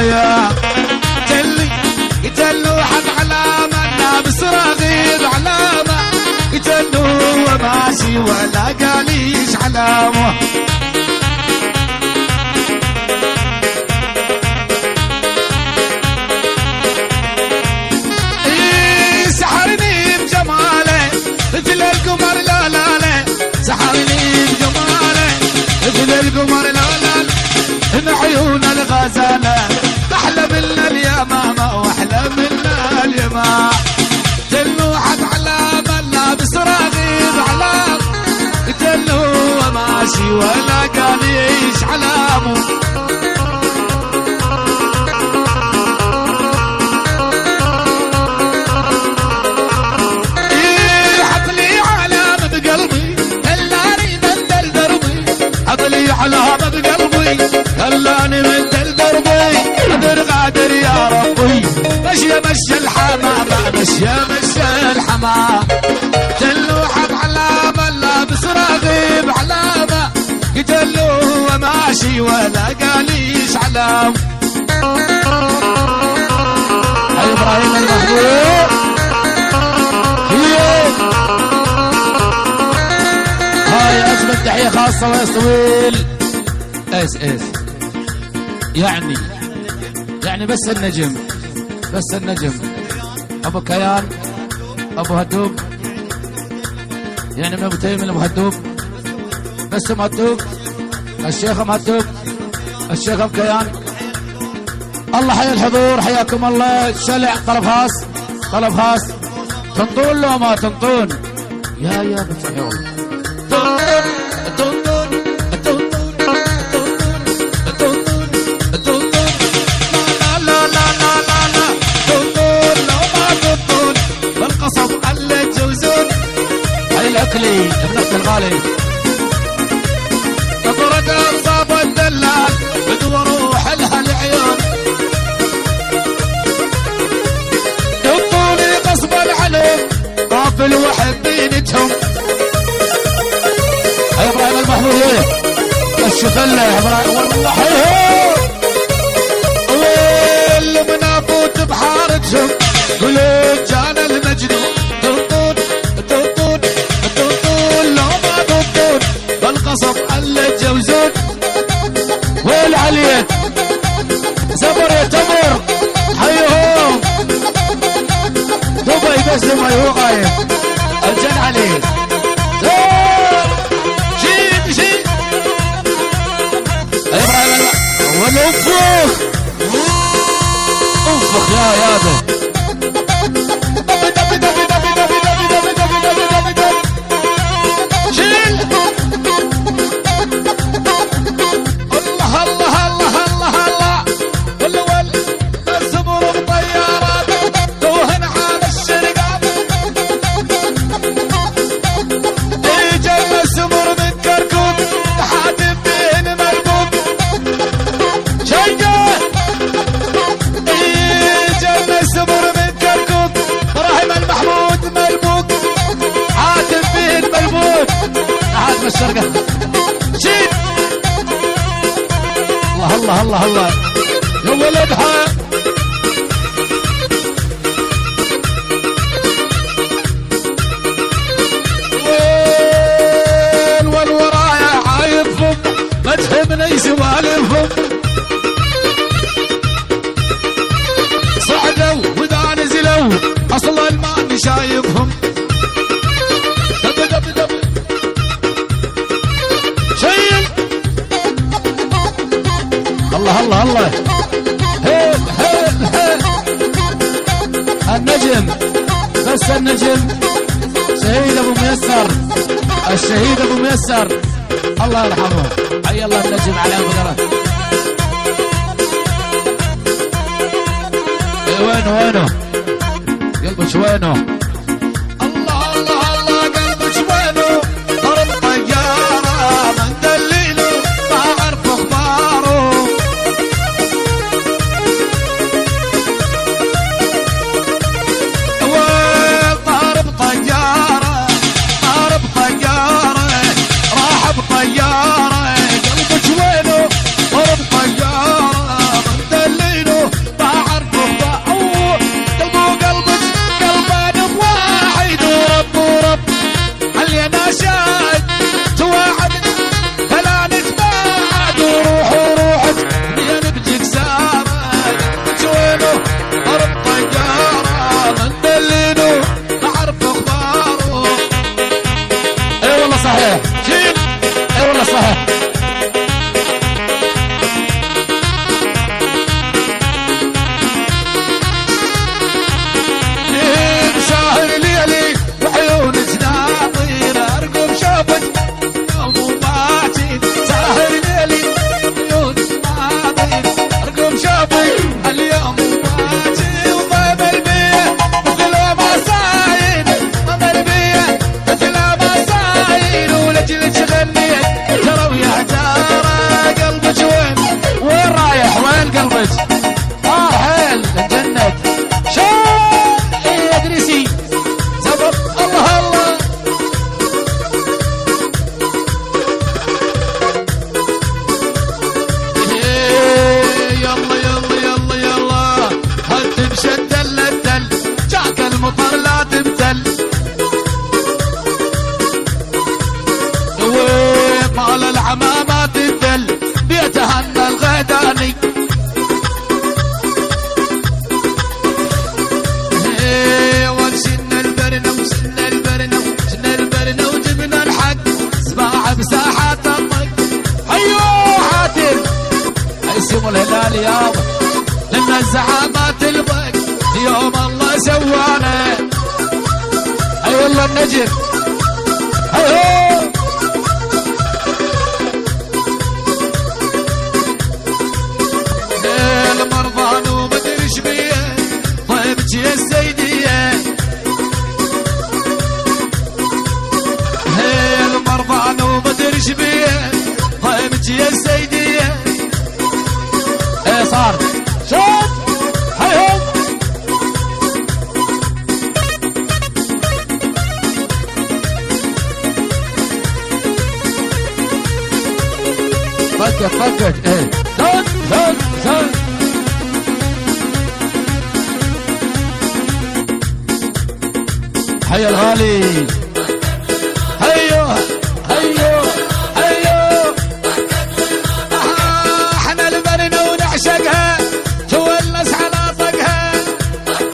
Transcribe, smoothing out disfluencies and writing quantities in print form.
الضياء قتلوا حد علامة لابس رغيب علامة قتلوا وماشي ولا قاليش علامة سحرني بجماله مثل القمر لا لا لا سحرني بجماله مثل القمر لا لا لا عيون الغزالة أحلى منا اليمامة وأحلى منا اليمامة قتلوا حد علامة لابس راغب علام قتلوا وماشي ولا قاليش علامه علامة بقلبي خلاني من دربي قادر قادر يا ربي مشي الحمامة مشي الحمامة قتلوا حد علامة لابس راغب علامة قتلوا وماشي ولا قاليش علام هاي ابراهيم المحبوب هاي اجمل تحية خاصة ويسويل اس يعني بس النجم ابو كيان ابو هدوب يعني من ابو تيم ابو هدوب بس مهدوب الشيخ مهدوب الشيخ ابو كيان الله حي الحضور حياكم الله شلع طلب خاص تنطون لو ما تنطون يا بتحيون بالقصب على الجوزون هاي الاكلي ابن اخت الغالي نظرة انصاب الدلال بدو روح لها العيون يطوني غصبا عليك قافل وحبينتهم يا ابراهيم المحمود الشفله يا ابراهيم والله ويل من افوت بحارتهم قلوب جان المجنون تطون لو ما تطون بالقصب على الجوزون ويل عليك زبر يا تمر حيهم دبي بس ما هو غايب الجن عليك شيل ابراهيم والانفخ انفخ يا ده الشرقة شيل الله يا ولدها والورايا عايفهم ما تهمني سوالفهم صعدوا واذا نزلوا اصلا ما شايفهم الله هيل النجم بس النجم الشهيد ابو ميسر الله يرحمه حي الله النجم على قدره وينه قلبك وينه الله قلبك وينه ضرب طياره من دليله ما اعرف اخباره طيارة قلبك وينه ضرب طيارة من دليله الهلال يابا لما الزحامات البك يوم الله سوانا. اي والله النجم ايوه المرضان ومدري ايش بيه طيبك يا السيديه. المرضان ومدري ايش بيه طيبك يا السيديه. ايه صار شوف هيهم فكت ايه زود حي الغالي